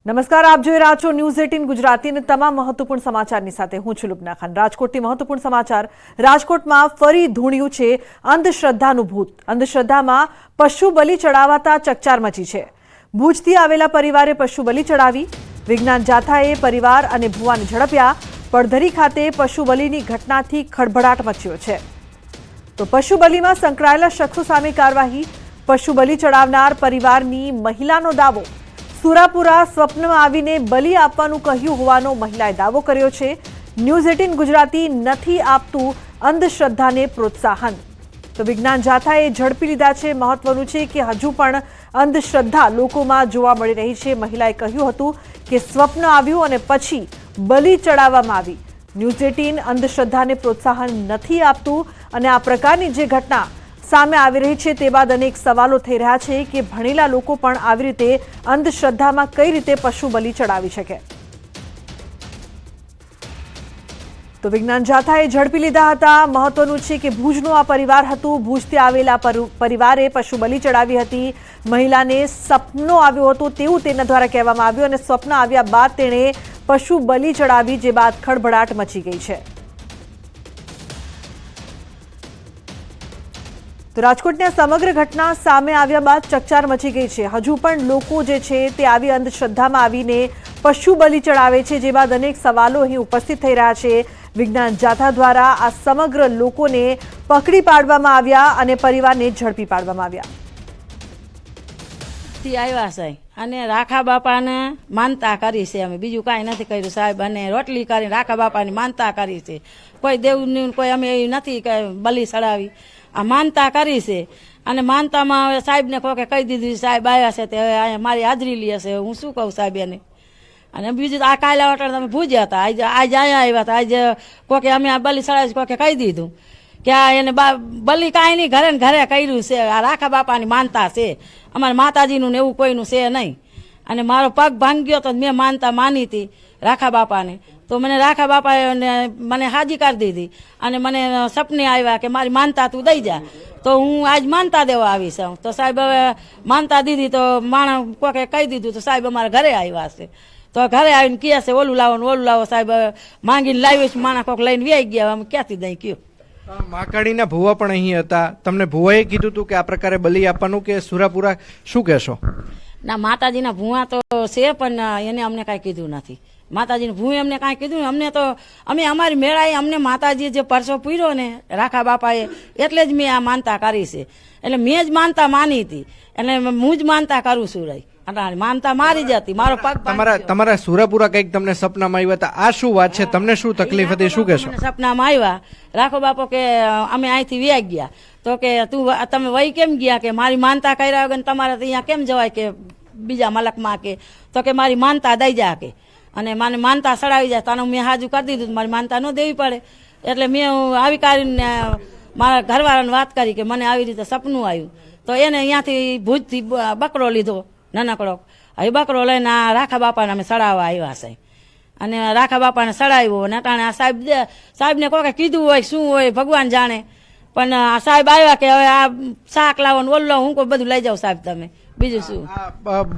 નમસ્કાર, આપ જોઈ રહ્યા છો ન્યૂઝ 18 ગુજરાતીના તમામ મહત્વપૂર્ણ સમાચારની સાથે હું છું લુબના ખાન। રાજકોટથી મહત્વપૂર્ણ સમાચાર। રાજકોટમાં ફરી ધૂણ્યું છે અંધશ્રદ્ધાનું ભૂત। અંધશ્રદ્ધામાં પશુ બલિ ચડાવતા ચકચાર મચી છે। ભુજથી આવેલા પરિવારે પશુ બલિ ચડાવી। વિજ્ઞાન જાથાએ પરિવાર અને ભુવાને ઝડપ્યા। પડધરી ખાતે પશુ બલિની ઘટનાથી ખળભળાટ મચ્યો છે। તો પશુ બલિમાં સંકળાયેલા શખ્સો સામે કાર્યવાહી। પશુ બલિ ચડાવનાર પરિવારની મહિલાનો દાવો। સુરાપુરા સ્વપ્નમાં આવીને બલિ આપવાનું કહ્યું હોવાનો મહિલાએ દાવો કર્યો છે। ન્યૂઝ 18 ગુજરાતી નથી આપતું અંધશ્રદ્ધાને પ્રોત્સાહન। તો વિજ્ઞાન જાથાએ ઝડપી લીધા છે। મહત્વનું છે કે હજુ પણ અંધશ્રદ્ધા લોકોમાં જોવા મળી રહી છે। મહિલાએ કહ્યું હતું કે સ્વપ્ન આવ્યું અને પછી બલિ ચડાવવામાં આવી। ન્યૂઝ 18 અંધશ્રદ્ધાને પ્રોત્સાહન નથી આપતું અને આ પ્રકારની જે ઘટના સામે આવી રહી છે તે બાદ અનેક સવાલો થઈ રહ્યા છે કે ભણેલા લોકો પણ આવી રીતે અંધશ્રદ્ધામાં કઈ રીતે પશુ બલિ ચડાવી શકે। તો વિજ્ઞાન જાથાએ ઝડપી લીધા હતા। મહત્વનું છે કે ભુજનું આ પરિવાર હતું। ભુજથી આવેલા પરિવારે પશુ બલિ ચડાવી હતી। મહિલાને સપનો આવ્યો હતો તેવું તેના દ્વારા કહેવામાં આવ્યું અને સ્વપ્ન આવ્યા બાદ તેણે પશુ બલિ ચડાવી, જે બાદ ખળભળાટ મચી ગઈ છે। તો રાજકોટની સમગ્ર ઘટના સામે આવ્યા બાદ ચકચાર મચી ગઈ છે। હજુ પણ લોકો જે છે તે આવી અંધશ્રદ્ધામાં આવીને પશુ બલિ ચડાવે છે, જે બાદ અનેક સવાલો અહીં ઉપસ્થિત થઈ રહ્યા છે। વિજ્ઞાન જાથા દ્વારા આ સમગ્ર લોકોને પકડી પાડવામાં આવ્યા અને પરિવારને ઝડપી પાડવામાં આવ્યા। આવ્યા સાહેબ અને રાખા બાપાને માનતા કરી છે। અમે બીજું કાંઈ નથી કર્યું સાહેબ। અને રોટલી કરીને રાખા બાપાની માનતા કરી છે। કોઈ દેવની કોઈ અમે એવી નથી કે બલિ ચડાવી, આ માનતા કરી છે। અને માનતામાં હવે સાહેબને કહો કે કહી દીધું સાહેબ આવ્યા છે તે હવે અહીંયા મારી હાજરી લે છે। હું શું કહું સાહેબ એને? અને બીજું આ કાલે વટાણ તમે ભૂજ્યા હતા, આજે અહીંયા આવ્યા હતા। આજે કહો કે અમે આ બલિ ચડાવી કહો કે કહી દીધું કે આ એને બલિ કાંઈ નહીં, ઘરે ને ઘરે કર્યું છે। આ રાખા બાપાની માનતા છે, અમારા માતાજીનું ને એવું કોઈનું છે નહીં। અને મારો પગ ભાંગ્યો તો મેં માનતા માની હતી રાખા બાપાને, તો મને રાખા બાપાએ મને હાજી કરી દીધી અને મને સપને આવ્યા કે મારી માનતા તું દઈ જા। તો હું આજ માનતા દેવા આવી છું। તો સાહેબ હવે માનતા દીધી તો માણસ કોકે કહી દીધું તો સાહેબ અમારા ઘરે આવ્યા છે। તો ઘરે આવીને કહે છે ઓલું લાવો ને ઓલું લાવો। સાહેબ માંગીને લાવ્યો છે, માણસ કોક લઈને વ્યાઈ ગયા, અમે ક્યાંથી દઈ કયો। માકાડીના ભુવા પણ અહીં હતા, તમને ભુવાએ કીધું હતું કે આ પ્રકારે બલિ આપવાનું કે સુરાપુરા શું કહેશો? ના, માતાજીના ભુવા તો છે પણ એને અમને કાંઈ કીધું નથી। માતાજીને ભૂએ અમને કાંઈ કીધું અમને તો અમે અમારી મેળાએ અમને માતાજીએ જે પરસો પૂર્યો ને રાખા બાપાએ એટલે જ મેં આ માનતા કરી છે। એટલે મેં જ માનતા માની હતી એટલે હું જ માનતા કરું છું રહી। માનતા મારી જતી, મારો પગ તમારા સુરાપુરા કઈક તમને સપનામાં આવ્યા હતા, આ શું વાત છે? તમને શું તકલીફ હતી, શું કહેશો? સપનામાં આવ્યા રાખો બાપો કે અમે અહીંથી વ્યાઈ ગયા, તો કે તમે વહી કેમ ગયા? કે મારી માનતા કર્યા વગર તમારે અહીંયા કેમ જવાય કે બીજા મલકમાં? કે તો કે મારી માનતા દઈ જા કે અને મને માનતા સડાવી જાય તો મેં હાજુ કરી દીધું, મારી માનતા ન દેવી પડે। એટલે મેં આવી કરીને મારા ઘરવાળાને વાત કરી કે મને આવી રીતે સપનું આવ્યું। તો એને અહીંયાથી ભુજથી બકરો લીધો નાનકડો, હવે બકરો લઈને આ રાખા બાપાને અમે સડાવવા આવ્યા છે। અને રાખા બાપાને સડાવ્યો અને અટાણે આ સાહેબને કોઈ કીધું હોય શું હોય ભગવાન જાણે, પણ આ સાહેબ આવ્યા કે હવે આ શાક લાવો ને ઓલો હું કોઈ બધું લઈ જાઉં સાહેબ તમે, બીજું શું?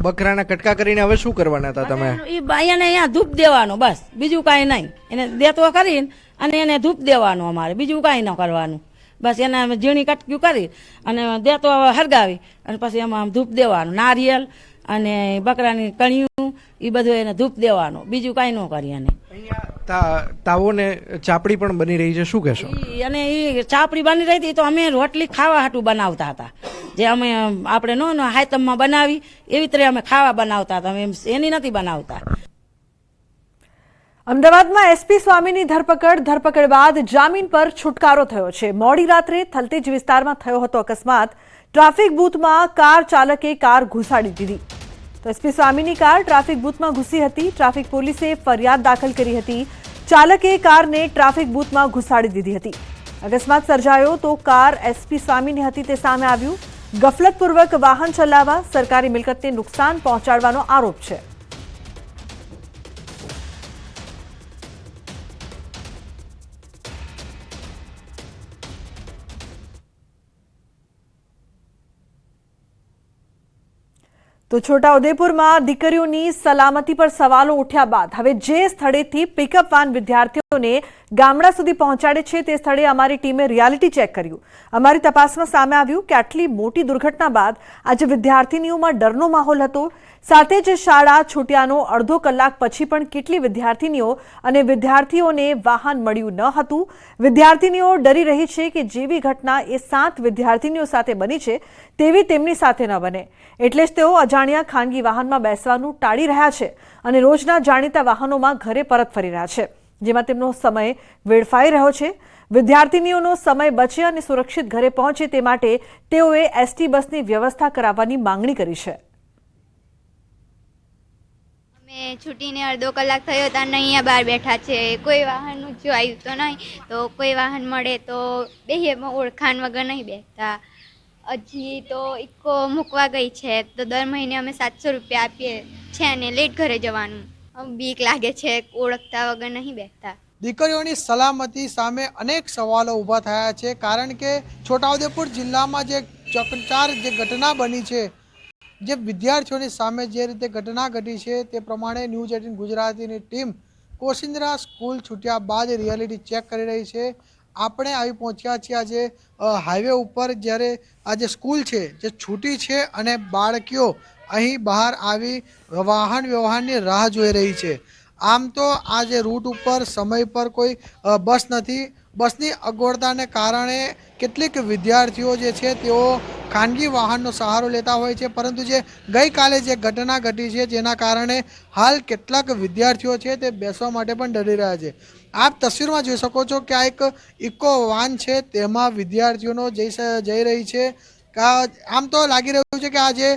બકરાના કટકા કરીને હવે શું કરવાના હતા તમે? એને અહીંયા ધૂપ દેવાનો બસ, બીજું કાંઈ નહીં। એને દેતો કરીને અને એને ધૂપ દેવાનો અમારે, બીજું કાંઈ ન કરવાનું બસ। એને ઝીણી કટક્યું કરી અને દેતો હરગાવી અને પછી એમાં ધૂપ દેવાનું, નારિયેલ અને બકરાની કણિયું એ બધું એને ધૂપ દેવાનો, બીજું કાંઈ ન કરી। એને તાવો ને ચાપડી પણ બની રહી છે, શું કહેશો? અને એ ચાપડી બની રહી હતી તો અમે રોટલી ખાવા હાટું બનાવતા હતા, જે અમે આપણે નો હાયતમમાં બનાવી એવી રીતે અમે ખાવા બનાવતા હતા, અમે એની નથી બનાવતા। અમદાવાદમાં એસપી સ્વામીની ધરપકડ બાદ જામીન પર છુટકારો થયો છે। મોડી રાત્રે થલતેજ વિસ્તારમાં થયો હતો અકસ્માત। ટ્રાફિક બૂથમાં કાર ચાલકે કાર ઘુસાડી દીધી। તો એસપી સ્વામીની કાર ટ્રાફિક બૂથમાં ઘૂસી હતી। ટ્રાફિક પોલીસે ફરિયાદ દાખલ કરી હતી। ચાલકે કારને ટ્રાફિક બૂથમાં ઘુસાડી દીધી હતી। અકસ્માત સર્જાયો તો કાર એસપી સ્વામીની હતી તે સામે આવ્યું। ગફલતપૂર્વક વાહન ચલાવવા, સરકારી મિલકતને નુકસાન પહોંચાડવાનો આરોપ છે। તો છોટાઉદેપુરમાં દીકરીઓની સલામતી પર સવાલો ઉઠ્યા બાદ હવે જે સ્થળેથી પિકઅપ વાન વિદ્યાર્થીઓને ગામડા સુધી પહોંચાડે છે તે સ્થળે અમારી ટીમે રિયાલિટી ચેક કર્યું. અમારી તપાસમાં સામે આવ્યું કે આટલી મોટી દુર્ઘટના બાદ આજે વિદ્યાર્થીનીઓમાં ડરનો માહોલ હતો. સાથે જ શાળા છૂટ્યાનો અડધો કલાક પછી પણ કેટલી વિદ્યાર્થીનીઓ અને વિદ્યાર્થીઓને વાહન મળ્યું ન હતું. વિદ્યાર્થીનીઓ ડરી રહી છે કે જેવી ઘટના એ 7 વિદ્યાર્થીનીઓ સાથે બની છે તેવી તેમની સાથે ન બને. એટલે જ તેઓ અજાણ્યા ખાનગી વાહનમાં બેસવાનું ટાળી રહ્યા છે અને રોજના જાણીતા વાહનોમાં ઘરે પરત ફરી રહ્યા છે, જેમાં તેમનો સમય વેડફાઈ રહ્યો છે. વિદ્યાર્થીનીઓનો સમય બચે અને સુરક્ષિત ઘરે પહોંચે તે માટે તેઓએ એસટી બસની વ્યવસ્થા કરાવવાની માંગણી કરી છે. અમે છૂટીને અડધો કલાક થયો હતા અને અહીંયા બહાર બેઠા છે. કોઈ વાહન જો આવ્યું તો નહીં, તો કોઈ વાહન મળે તો બેહીએ, ઓળખાણ વગર નહીં બેસતા. હજી તો ઇકો મૂકવા ગઈ છે તો દર મહિને અમે 700 રૂપિયા આપીએ છે અને લેટ ઘરે જવાનું. બીક લાગે છે, ઓળખતા વગર નહીં બેસતા. દીકરીઓની સલામતી સામે અનેક સવાલો ઊભા થયા છે, કારણ કે છોટાઉદેપુર જિલ્લામાં જે ચકચાર જે ઘટના બની છે, જે વિદ્યાર્થીઓની સામે જે રીતે ઘટના ઘટી છે તે પ્રમાણે ન્યૂઝ 18 ગુજરાતીની ટીમ કોશિંદ્રા સ્કૂલ છૂટ્યા બાદ રિયાલિટી ચેક કરી રહી છે. આપણે આવી પહોંચ્યા છીએ આજે હાઈવે ઉપર, જ્યારે આ જે સ્કૂલ છે જે છૂટી છે અને બાળકીઓ અહીં બહાર આવી વાહન વ્યવહારની રાહ જોઈ રહી છે. આમ તો આ જે રૂટ ઉપર સમય પર કોઈ બસ નથી. બસની અગવડતાને કારણે કેટલીક વિદ્યાર્થીઓ જે છે તેઓ ખાનગી વાહનનો સહારો લેતા હોય છે, પરંતુ જે ગઈકાલે જે ઘટના ઘટી છે જેના કારણે હાલ કેટલાક વિદ્યાર્થીઓ છે તે બેસવા માટે પણ ડરી રહ્યા છે. આપ તસવીરમાં જોઈ શકો છો કે આ એક ઇકો વાન છે, તેમાં વિદ્યાર્થીઓનો જઈ રહી છે. આમ તો લાગી રહ્યું છે કે આજે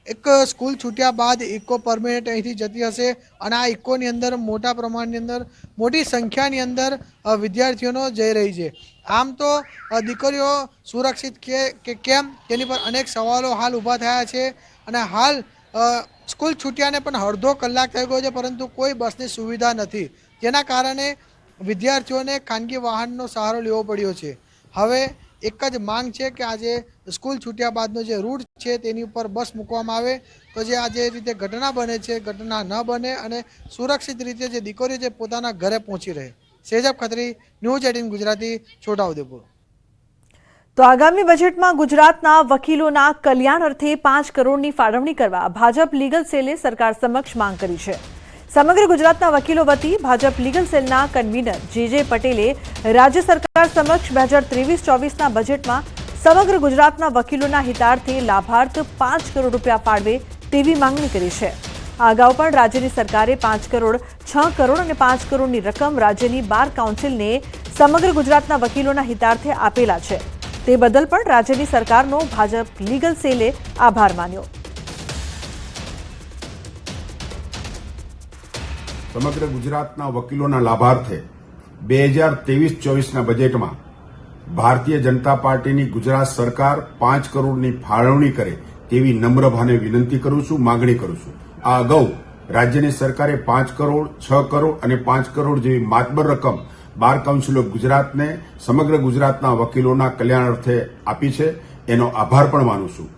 એક સ્કૂલ છૂટ્યા બાદ ઇકો પરમિનેન્ટ અહીંથી જતી હશે અને આ ઇકોની અંદર મોટા પ્રમાણની અંદર મોટી સંખ્યાની અંદર વિદ્યાર્થીઓનો જઈ રહી છે. આમ તો દીકરીઓ સુરક્ષિત કે કેમ તેની પર અનેક સવાલો હાલ ઊભા થયા છે અને હાલ સ્કૂલ છૂટ્યાને પણ અડધો કલાક થઈ ગયો છે, પરંતુ કોઈ બસની સુવિધા નથી, જેના કારણે વિદ્યાર્થીઓને ખાનગી વાહનનો સહારો લેવો પડ્યો છે. હવે એક જ માંગ છે કે આજે સ્કૂલ છૂટ્યા બાદનો જે રૂટ છે તેની ઉપર બસ મૂકવામાં આવે તો જે આજે રીતે ઘટના બને છે ઘટના ન બને અને સુરક્ષિત રીતે જે દીકરીઓ છે પોતાના ઘરે પહોંચી રહે. સેજબ ખત્રી, ન્યૂઝ 18 ગુજરાતી, છોટાઉદેપુર. તો આગામી બજેટમાં ગુજરાતના વકીલોના કલ્યાણ અર્થે 5 કરોડની ફાળવણી કરવા ભાજપ લીગલ સેલે સરકાર સમક્ષ માંગ કરી છે. સમગ્ર ગુજરાતના વકીલો વતી ભાજપ લીગલ સેલના કન્વીનર જે પટેલે રાજ્ય સરકાર સમક્ષ 2023-24ના બજેટમાં સમગ્ર ગુજરાતના વકીલોના હિતાર્થે લાભાર્થ 5 કરોડ રૂપિયા ફાળવે તેવી માંગણી કરી છે. આ અગાઉ પણ રાજ્યની સરકારે 5 કરોડ, 6 કરોડ અને 5 કરોડની રકમ રાજ્યની બાર કાઉન્સિલને સમગ્ર ગુજરાતના વકીલોના હિતાર્થે આપેલા છે. તે બદલ પણ રાજ્યની સરકારનો ભાજપ લીગલ સેલે આભાર માન્યો. સમગ્ર ગુજરાતના વકીલોના લાભાર્થે 2023-24ના બજેટમાં ભારતીય જનતા પાર્ટીની ગુજરાત સરકાર 5 કરોડની ફાળવણી કરે તેવી નમ્ર ભાને વિનંતી કરું છું, માગણી કરું છું. આ અગાઉ રાજ્યની સરકારે 5 કરોડ, 6 કરોડ અને 5 કરોડ જેવી માતબર રકમ બાર કાઉન્સિલ ઓફ ગુજરાતને સમગ્ર ગુજરાતના વકીલોના કલ્યાણ અર્થે આપી છે. એનો આભાર પણ માનું છું.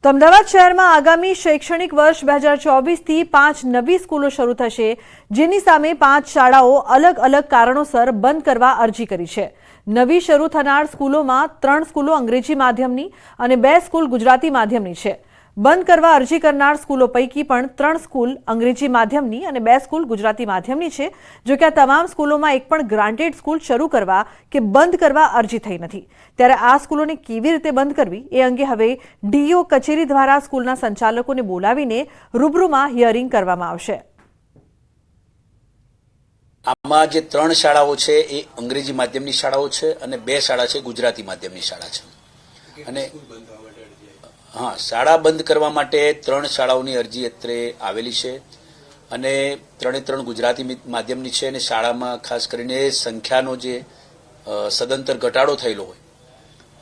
તો અમદાવાદ શહેરમાં આગામી શૈક્ષણિક વર્ષ 2024થી 5 નવી સ્કૂલો શરૂ થશે, જેની સામે 5 શાળાઓ અલગ અલગ કારણોસર બંધ કરવા અરજી કરી છે. નવી શરૂ થનાર સ્કૂલોમાં 3 સ્કૂલો અંગ્રેજી માધ્યમની અને 2 સ્કૂલ ગુજરાતી માધ્યમની છે. બંધ કરવા અરજી કરનાર સ્કૂલો પૈકી પણ 3 સ્કૂલ અંગ્રેજી માધ્યમની અને 2 સ્કૂલ ગુજરાતી માધ્યમની છે. જો કે આ તમામ સ્કૂલોમાં એક પણ ગ્રાન્ટેડ સ્કૂલ શરૂ કરવા કે બંધ કરવા અરજી થઈ નથી. ત્યારે આ સ્કૂલોને કેવી રીતે બંધ કરવી એ અંગે હવે ડીઈઓ કચેરી દ્વારા સ્કૂલના સંચાલકોને બોલાવીને રૂબરૂમાં હિયરિંગ કરવામાં આવશે. આમાં જે 3 શાળાઓ છે એ અંગ્રેજી માધ્યમની શાળાઓ છે અને 2 શાળા છે ગુજરાતી માધ્યમની શાળા છે. અને હા, શાળા બંધ કરવા માટે 3 શાળાઓની અરજી અત્રે આવેલી છે અને 3 ગુજરાતી માધ્યમની છે અને શાળામાં ખાસ કરીને સંખ્યાનો જે સદંતર ઘટાડો થયેલો હોય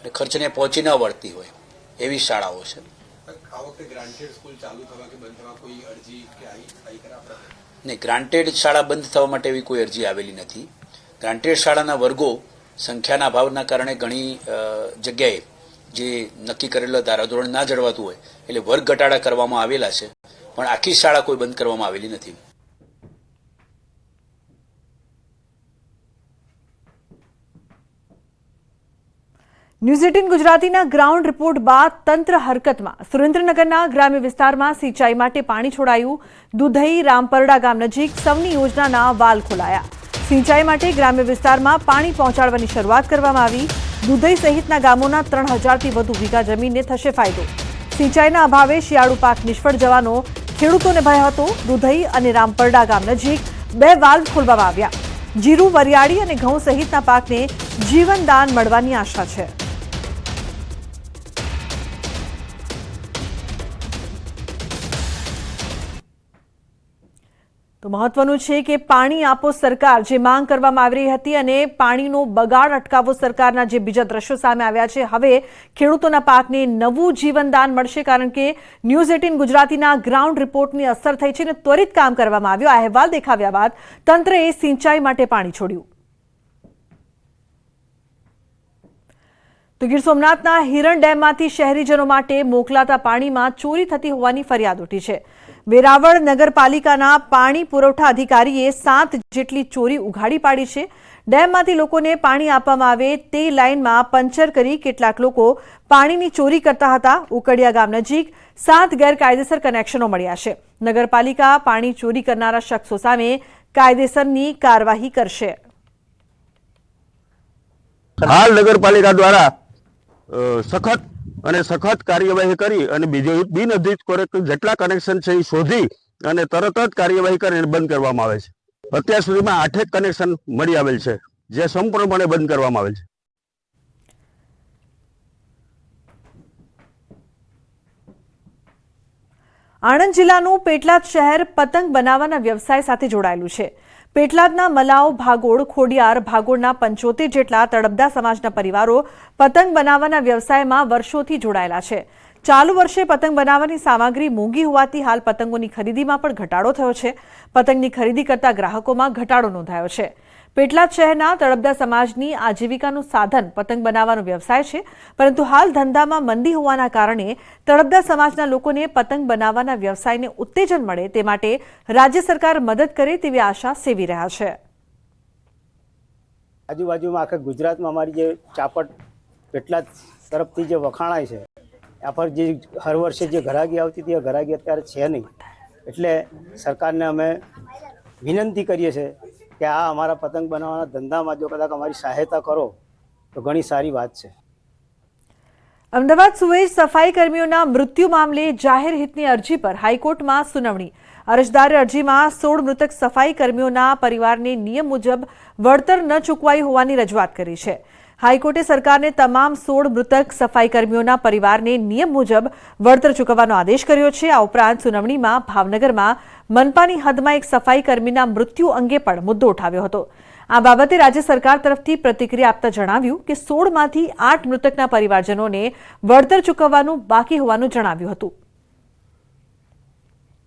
અને ખર્ચને પહોંચી ન વળતી હોય એવી શાળાઓ છે. નહીં, ગ્રાન્ટેડ શાળા બંધ થવા માટે એવી કોઈ અરજી આવેલી નથી. ગ્રાન્ટેડ શાળાના વર્ગો સંખ્યાના અભાવના કારણે ઘણી જગ્યાએ જે નક્કી કરેલા ધારાધોરણ ના જળવાતું હોય એટલે વર્ગ ઘટાડા કરવામાં આવેલા છે, પણ આખી શાળા કોઈ બંધ કરવામાં આવેલી નથી. ન્યૂઝ 18 ગુજરાતીના ગ્રાઉન્ડ રિપોર્ટ બાદ તંત્ર હરકતમાં. સુરેન્દ્રનગરના ગ્રામ્ય વિસ્તારમાં સિંચાઈ માટે પાણી છોડાયું. દુધઈ રામપરડા ગામ નજીક સવની યોજનાના વાલ ખોલાયા. સિંચાઈ માટે ગ્રામ્ય વિસ્તારમાં પાણી પહોંચાડવાની શરૂઆત કરવામાં આવી. દુધઈ સહિતના ગામોના 3000થી વધુ વીઘા જમીનને થશે ફાયદો. સિંચાઈના અભાવે શિયાળુ પાક નિષ્ફળ જવાનો ખેડૂતોને ભય હતો. દુધઈ અને રામપરડા ગામ નજીક 2 વાલ્વ ખોલવામાં આવ્યા. જીરું, વરિયાળી અને ઘઉં સહિતના પાકને જીવનદાન મળવાની આશા છે. તો મહત્વનું છે કે પાણી આપો સરકાર જે માંગ કરવામાં આવી રહી હતી અને પાણીનો બગાડ અટકાવો સરકારના જે બીજા દ્રશ્યો સામે આવ્યા છે, હવે ખેડૂતોના પાકને નવું જીવનદાન મળશે, કારણ કે ન્યૂઝ 18 ગુજરાતીના ગ્રાઉન્ડ રિપોર્ટની અસર થઈ છે અને ત્વરિત કામ કરવામાં આવ્યું. આ અહેવાલ દેખાવ્યા બાદ તંત્રએ સિંચાઈ માટે પાણી છોડ્યું. તો ગીર સોમનાથના હિરણ ડેમમાંથી શહેરીજનો માટે મોકલાતા પાણીમાં ચોરી થતી હોવાની ફરિયાદ ઉઠી છે. વેરાવળ નગરપાલિકાના પાણી પુરવઠા અધિકારીએ 7 જેટલી ચોરી ઉઘાડી પાડી છે. ડેમમાંથી લોકોને પાણી આપવામાં આવે તે લાઇનમાં પંચર કરી કેટલાક લોકો પાણીની ચોરી કરતા હતા. ઉકડિયા ગામ નજીક 7 ગેરકાયદેસર કનેક્શનો મળ્યા છે. નગરપાલિકા પાણી ચોરી કરનારા શખ્સો સામે કાયદેસરની કાર્યવાહી કરશે. હાલ નગરપાલિકા દ્વારા સખત કાર્યવાહી કરી અને બિનઅધિકૃત જેટલા કનેક્શન છે એ શોધી અને તરત જ કાર્યવાહી કરીને બંધ કરવામાં આવે છે. અત્યાર સુધીમાં 8 કનેક્શન મળી આવેલ છે, જે સંપૂર્ણપણે બંધ કરવામાં આવેલ છે. આણંદ જિલ્લાનું પેટલાદ શહેર પતંગ બનાવવાના વ્યવસાય સાથે જોડાયેલું છે. પેટલાદના મલાવ, ભાગોળ, ખોડિયાર, ભાગોળના 75 જેટલા તળપદા સમાજના પરિવારો પતંગ બનાવવાના વ્યવસાયમાં વર્ષોથી જોડાયેલા છે. ચાલુ વર્ષે પતંગ બનાવવાની સામગ્રી મોંઘી હોવાથી હાલ પતંગોની ખરીદીમાં પણ ઘટાડો થયો છે. પતંગની ખરીદી કરતા ગ્રાહકોમાં ઘટાડો નોંધાયો છે. પેટલાદ શહેરના તળપદા સમાજની આજીવિકાનું સાધન પતંગ બનાવવાનો વ્યવસાય છે, પરંતુ હાલ ધંધામાં મંદી હોવાના કારણે તળપદા સમાજના લોકોને પતંગ બનાવવાના વ્યવસાયને ઉત્તેજન મળે તે માટે રાજ્ય સરકાર મદદ કરે તેવી આશા સેવી રહ્યા છે. આજુબાજુમાં આખા ગુજરાતમાં અમારી જે ચાપટ પેટલાદ તરફથી જે વખાણાય છે, આ પર જે હર વર્ષે જે ઘરાગી આવતી હતી, એ ઘરાગી અત્યારે છે નહીં. એટલે સરકારને અમે વિનંતી કરીએ છીએ કે આ અમારા પતંગ બનાવવાના ધંધામાં જો કદાચ અમારી સહાયતા કરો તો ઘણી સારી વાત છે. અમદાવાદ સુએજ સફાઈ કર્મીઓના મૃત્યુ મામલે જાહેર હિતની અરજી પર હાઈકોર્ટમાં સુનાવણી. અરજદારે અરજીમાં 16 મૃતક સફાઈ કર્મીઓના પરિવારને નિયમ મુજબ વળતર ન ચૂકવાયું હોવાની રજૂઆત કરી છે. હાઈકોર્ટે સરકારને તમામ 16 મૃતક સફાઈ કર્મીઓના પરિવારને નિયમ મુજબ વળતર ચૂકવવાનો આદેશ કર્યો છે. આ ઉપરાંત સુનાવણીમાં ભાવનગરમાં મનપાની હદમાં એક સફાઈ કર્મીના મૃત્યુ અંગે પણ મુદ્દો ઉઠાવ્યો હતો. આ બાબતે રાજ્ય સરકાર તરફથી પ્રતિક્રિયા આપતા જણાવ્યું કે 16માંથી 8 મૃતકના પરિવારજનોને વળતર ચૂકવવાનું બાકી હોવાનું જણાવ્યું હતું.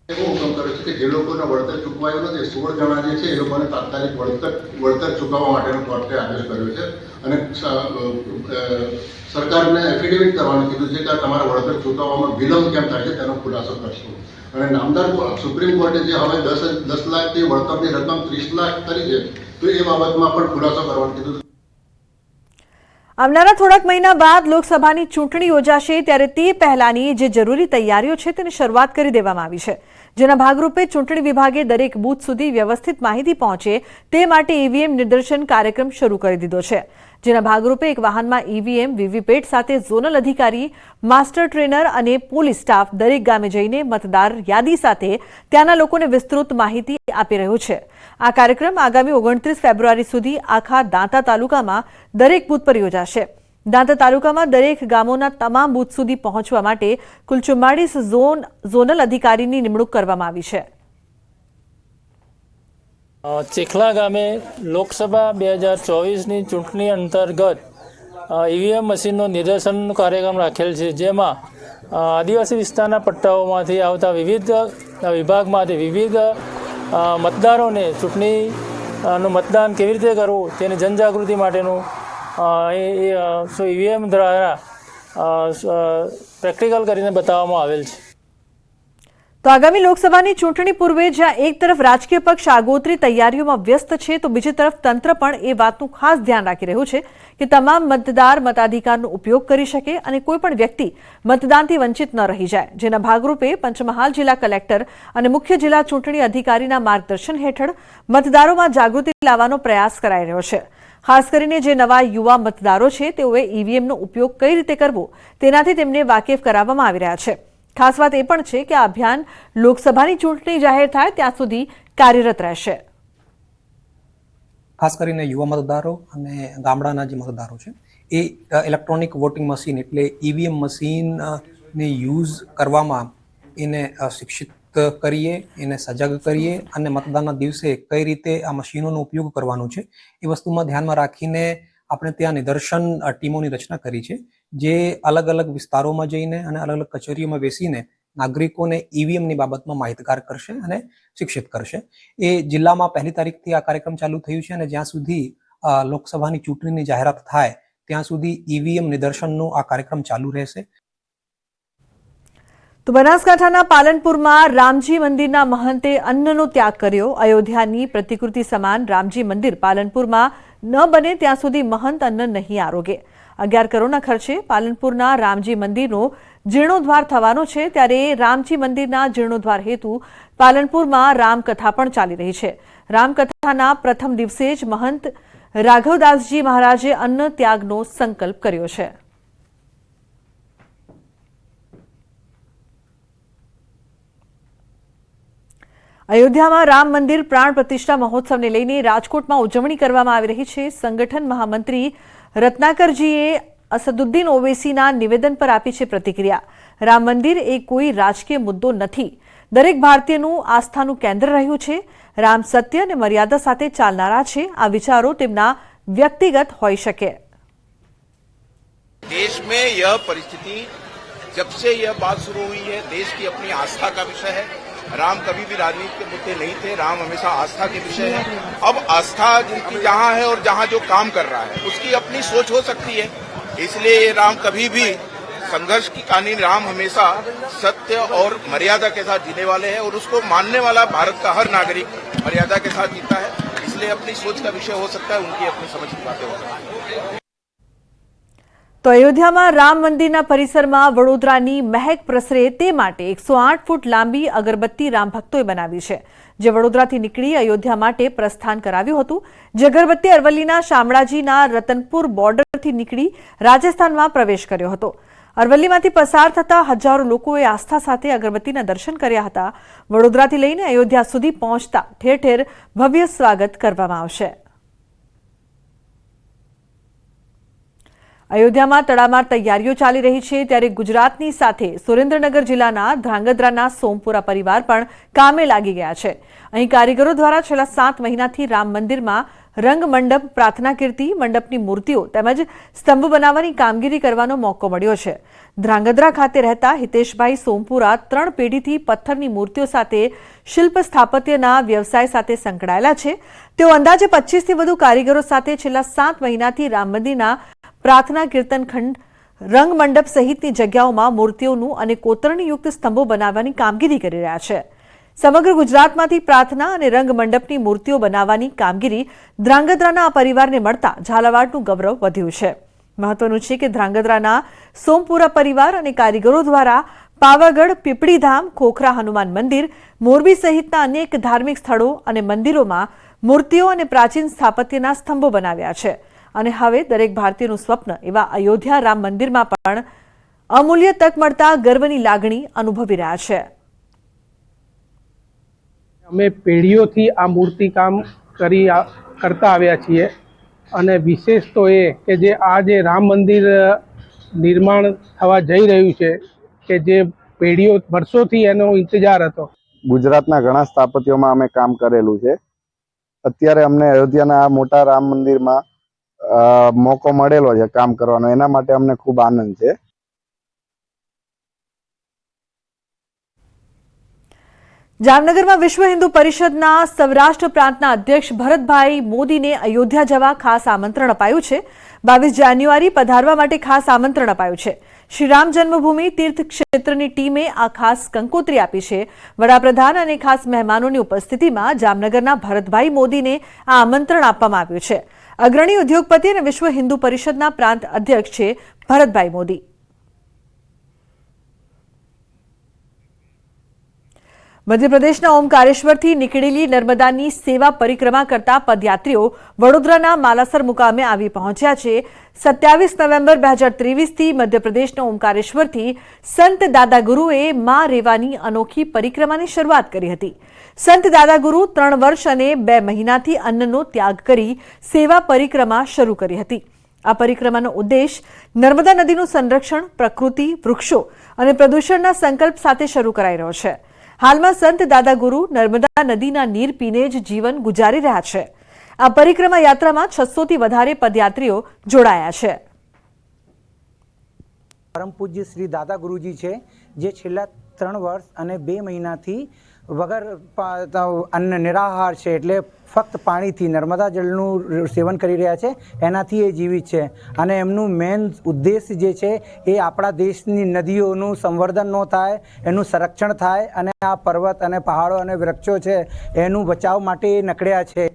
એવો હુકમ કર્યો છે કે જે લોકોને વળતર ચૂકવાયું નથી, 16 જણા જે છે એ લોકોને તાત્કાલિક વળતર ચૂકવવા માટેનો કોર્ટે આદેશ કર્યો છે અને સરકારને એફિડેવિટ કરવાનું કીધું છે કે તમારા વળતર ચૂકવવામાં વિલંબ કેમ થાય છે તેનો ખુલાસો કરશું. અને નામદાર સુપ્રીમ કોર્ટે જે હવે 10 લાખથી વળતરની રકમ 30 લાખ કરી છે, તો એ બાબતમાં પણ ખુલાસો કરવાનું કીધું. આવનારા થોડાક મહિના બાદ લોકસભાની ચૂંટણી યોજાશે, ત્યારે તે પહેલાની જે જરૂરી તૈયારીઓ છે તેની શરૂઆત કરી દેવામાં આવી છે. જેના ભાગરૂપે ચૂંટણી વિભાગે દરેક બૂથ સુધી વ્યવસ્થિત માહિતી પહોંચે તે માટે ઈવીએમ નિદર્શન કાર્યક્રમ શરૂ કરી દીધો છે. જેના ભાગરૂપે એક વાહનમાં ઈવીએમ, વીવીપેટ સાથે ઝોનલ અધિકારી, માસ્ટર ટ્રેનર અને પોલીસ સ્ટાફ દરેક ગામે જઈને મતદાર યાદી સાથે ત્યાંના લોકોને વિસ્તૃત માહિતી આપી રહ્યું છે. આ કાર્યક્રમ આગામી 29 ફેબ્રુઆરી સુધી આખા દાંતા તાલુકામાં દરેક બૂથ પર યોજાશે. દાંતા તાલુકામાં દરેક ગામોના તમામ બૂથ સુધી પહોંચવા માટે કુલ 44 ઝોનલ અધિકારીની નિમણૂક કરવામાં આવી છે. ચેખલા ગામે લોકસભા 2024ની ચૂંટણી અંતર્ગત ઈવીએમ મશીનનો નિદર્શન કાર્યક્રમ રાખેલ છે, જેમાં આદિવાસી વિસ્તારના પટ્ટાઓમાંથી આવતા વિવિધ વિભાગમાંથી વિવિધ મતદારોને ચૂંટણીનું મતદાન કેવી રીતે કરવું તેની જનજાગૃતિ માટેનું ઈવીએમ દ્વારા પ્રેક્ટિકલ કરીને બતાવવામાં આવેલ છે. તો આગામી લોકસભાની ચૂંટણી પૂર્વે જ્યાં એક તરફ રાજકીય પક્ષ આગોતરી તૈયારીઓમાં વ્યસ્ત છે તો બીજી તરફ તંત્ર પણ એ વાતનું ખાસ ધ્યાન રાખી રહ્યું છે કે તમામ મતદાર મતાધિકારનો ઉપયોગ કરી શકે અને કોઈ પણ વ્યક્તિ મતદાનથી વંચિત ન રહી જાય, જેના ભાગરૂપે પંચમહાલ જિલ્લા કલેક્ટર અને મુખ્ય જિલ્લા ચૂંટણી અધિકારીના માર્ગદર્શન હેઠળ મતદારોમાં જાગૃતિ લાવવાનો પ્રયાસ કરાઈ રહ્યો છે. ખાસ કરીને જે નવા યુવા મતદારો છે તેઓએ ઈવીએમનો ઉપયોગ કઈ રીતે કરવો તેનાથી તેમને વાકેફ કરાવવામાં આવી રહ્યા છે. ખાસ વાત એ પણ છે કે આ અભિયાન લોકસભાની ચૂંટણી જાહેર થાય ત્યાં સુધી કાર્યરત રહેશે. ખાસ કરીને યુવા મતદારો અને ગામડાના જે મતદારો છે એ ઇલેક્ટ્રોનિક વોટિંગ મશીન એટલે ઈવીએમ મશીનને યુઝ કરવામાં એને શિક્ષિત કરીએ, એને સજગ કરીએ અને મતદાનના દિવસે કઈ રીતે આ મશીનોનો ઉપયોગ કરવાનો છે એ વસ્તુમાં ધ્યાનમાં રાખીને આપણે ત્યાં નિદર્શન ટીમોની રચના કરી છે, જે અલગ અલગ વિસ્તારોમાં જઈને અને અલગ અલગ કચેરીઓમાં બેસીને નાગરિકોને ઈવીએમની બાબતમાં માહિતગાર કરશે અને શિક્ષિત કરશે. એ જિલ્લામાં 1લી તારીખથી આ કાર્યક્રમ ચાલુ થયું છે અને જ્યાં સુધી લોકસભાની ચૂંટણીની જાહેરાત થાય ત્યાં સુધી ઈવીએમ નિદર્શનનો આ કાર્યક્રમ ચાલુ રહેશે. તો બનાસકાંઠાના પાલનપુરમાં રામજી મંદિરના મહંતે અન્નનો ત્યાગ કર્યો. અયોધ્યાની પ્રતિકૃતિ સમાન રામજી મંદિર પાલનપુરમાં ન બને ત્યાં સુધી મહંત અન્ન નહીં આરોગે. 11 કરોડના ખર્ચે પાલનપુરના રામજી મંદિરનો જીર્ણોદ્ધાર થવાનો છે, ત્યારે રામજી મંદિરના જીર્ણોદ્ધાર હેતુ પાલનપુરમાં રામકથા પણ ચાલી રહી છે. રામકથાના પ્રથમ દિવસે જ મહંત રાઘવદાસજી મહારાજે અન્ન ત્યાગનો સંકલ્પ કર્યો છે. અયોધ્યામાં રામ મંદિર પ્રાણ પ્રતિષ્ઠા મહોત્સવને લઈને રાજકોટમાં ઉજવણી કરવામાં આવી રહી છે. સંગઠન મહામંત્રી રત્નાકરજીએ અસદુદ્દીન ઓવૈસીના નિવેદન પર આપી છે પ્રતિક્રિયા. રામ મંદિર એ કોઈ રાજકીય મુદ્દો નથી, દરેક ભારતીયનું આસ્થાનું કેન્દ્ર રહ્યું છે. રામ સત્ય અને મર્યાદા સાથે ચાલનારા છે. આ વિચારો તેમના વ્યક્તિગત હોઈ શકે. देश में यह परिस्थिति जब से यह बात शुरू हुई है, देश की अपनी आस्था का विषय है. राम कभी भी राजनीति के मुद्दे नहीं थे, राम हमेशा आस्था के विषय है. अब आस्था जिनकी जहां है और जहां जो काम कर रहा है उसकी अपनी सोच हो सकती है, इसलिए राम कभी भी संघर्ष की कहानी, राम हमेशा सत्य और मर्यादा के साथ जीने वाले हैं और उसको मानने वाला भारत का हर नागरिक मर्यादा के साथ जीता है. इसलिए अपनी सोच का विषय हो सकता है, उनकी अपनी समझ की बातें हो सकती है. તો અયોધ્યામાં રામ મંદિરના પરિસરમાં વડોદરાની મહેક પ્રસરે તે માટે 108 ફૂટ લાંબી અગરબત્તી રામ ભક્તોએ બનાવી છે, જે વડોદરાથી નીકળી અયોધ્યા માટે પ્રસ્થાન કરાવ્યું હતું. જે અગરબત્તી અરવલ્લીના શામળાજીના રતનપુર બોર્ડરથી નીકળી રાજસ્થાનમાં પ્રવેશ કર્યો હતો. અરવલ્લીમાંથી પસાર થતા હજારો લોકોએ આસ્થા સાથે અગરબત્તીના દર્શન કર્યા હતા. વડોદરાથી લઈને અયોધ્યા સુધી પહોંચતા ઠેર ઠેર ભવ્ય સ્વાગત કરવામાં આવશે. અયોધ્યામાં તડામાર તૈયારીઓ ચાલી રહી છે, ત્યારે ગુજરાતની સાથે સુરેન્દ્રનગર જિલ્લાના ધ્રાંગધ્રાના સોમપુરા પરિવાર પણ કામે લાગી ગયા છે. અહીં કારીગરો દ્વારા છેલ્લા 7 મહિનાથી રામ મંદિરમાં રંગ મંડપ, પ્રાર્થના કીર્તિ મંડપની મૂર્તિઓ તેમજ સ્તંભ બનાવવાની કામગીરી કરવાનો મોકો મળ્યો છે. ધ્રાંગધ્રા ખાતે રહેતા હિતેશભાઈ સોમપુરા 3 પેઢીથી પથ્થરની મૂર્તિઓ સાથે શિલ્પ સ્થાપત્યના વ્યવસાય સાથે સંકળાયેલા છે. તેઓ અંદાજે 25થી વધુ કારીગરો સાથે છેલ્લા 7 મહિનાથી રામ મંદિરના પ્રાર્થના કીર્તન ખંડ, રંગ મંડપ સહિતની જગ્યાઓમાં મૂર્તિઓનું અને કોતરણીયુક્ત સ્તંભો બનાવવાની કામગીરી કરી રહ્યા છે. સમગ્ર ગુજરાતમાંથી પ્રાર્થના અને રંગ મંડપની મૂર્તિઓ બનાવવાની કામગીરી ધ્રાંગધ્રાના આ પરિવારને મળતા ઝાલાવાડનું ગૌરવ વધ્યું છે. મહત્વનું છે કે ધ્રાંગધ્રાના સોમપુરા પરિવાર અને કારીગરો દ્વારા પાવાગઢ, પીપળીધામ, ખોખરા હનુમાન મંદિર, મોરબી સહિતના અનેક ધાર્મિક સ્થળો અને મંદિરોમાં મૂર્તિઓ અને પ્રાચીન સ્થાપત્યના સ્તંભો બનાવ્યા છે. અને હવે દરેક ભારતીયનું સ્વપ્ન એવા અયોધ્યા રામ મંદિરમાં પણ અમૂલ્ય તક મળતા ગર્વની લાગણી અનુભવી રહ્યા છે. અમે પેઢીઓથી આ મૂર્તિકામ કરતા આવ્યા છીએ અને વિશેષ તો એ કે જે આ જે રામ મંદિર નિર્માણ થવા જઈ રહ્યું છે કે જે પેઢીઓ વર્ષોથી એનો ઇંતજાર હતો. ગુજરાતના ઘણા સ્થાપત્યોમાં અમે કામ કરેલું છે. અત્યારે અમને અયોધ્યાના આ મોટા રામ મંદિરમાં મોકો મળેલો છે કામ કરવાનો, એના માટે અમને ખૂબ આનંદ છે. જામનગરમાં વિશ્વ હિન્દુ પરિષદના સૌરાષ્ટ્ર પ્રાંતના અધ્યક્ષ ભરતભાઈ મોદીને અયોધ્યા જવા ખાસ આમંત્રણ અપાયું છે. 22 જાન્યુઆરી પધારવા માટે ખાસ આમંત્રણ અપાયું છે. શ્રી રામ જન્મભૂમિ તીર્થ ક્ષેત્રની ટીમે આ ખાસ કંકોત્રી આપી છે. વડાપ્રધાન અને ખાસ મહેમાનોની ઉપસ્થિતિમાં જામનગરના ભરતભાઈ મોદીને આ આમંત્રણ આપવામાં આવ્યું છે. અગ્રણી ઉદ્યોગપતિ અને વિશ્વ હિન્દુ પરિષદના પ્રાંત અધ્યક્ષ છે ભરતભાઈ મોદી. મધ્યપ્રદેશના ઓમકારેશ્વરથી નીકળેલી નર્મદાની સેવા પરિક્રમા કરતા પદયાત્રીઓ વડોદરાના માલાસર મુકામે આવી પહોંચ્યા છે. 27 નવેમ્બર 2023થી મધ્યપ્રદેશના ઓમકારેશ્વરથી સંત દાદાગુરુએ મા રેવાની અનોખી પરિક્રમાની શરૂઆત કરી હતી. સંત દાદાગુરુ 3 વર્ષ અને 2 મહિનાથી અન્નનો ત્યાગ કરી સેવા પરિક્રમા શરૂ કરી હતી. આ પરિક્રમાનો ઉદ્દેશ નર્મદા નદીનું સંરક્ષણ, પ્રકૃતિ, વૃક્ષો અને પ્રદૂષણના સંકલ્પ સાથે શરૂ કરાઈ રહ્યો છે. હાલમાં સંત દાદાગુરુ નર્મદા નદીના નીર પીને જ જીવન ગુજારી રહ્યા છે. આ પરિક્રમા યાત્રામાં 600થી વધારે પદયાત્રીઓ જોડાયા છે. પરમ પૂજ્ય શ્રી દાદા ગુરુજી છે, જે છેલ્લા 3 વર્ષ અને 2 મહિનાથી વગર અન્ન નિરાહાર છે, એટલે ફક્ત પાણીથી નર્મદા જળનું સેવન કરી રહ્યા છે. એનાથી એ જીવિત છે અને એમનું મેઇન ઉદ્દેશ જે છે એ આપણા દેશની નદીઓનું સંવર્ધન ન થાય, એનું સંરક્ષણ થાય અને આ પર્વત અને પહાડો અને વૃક્ષો છે એનું બચાવ માટે એ નીકળ્યા છે.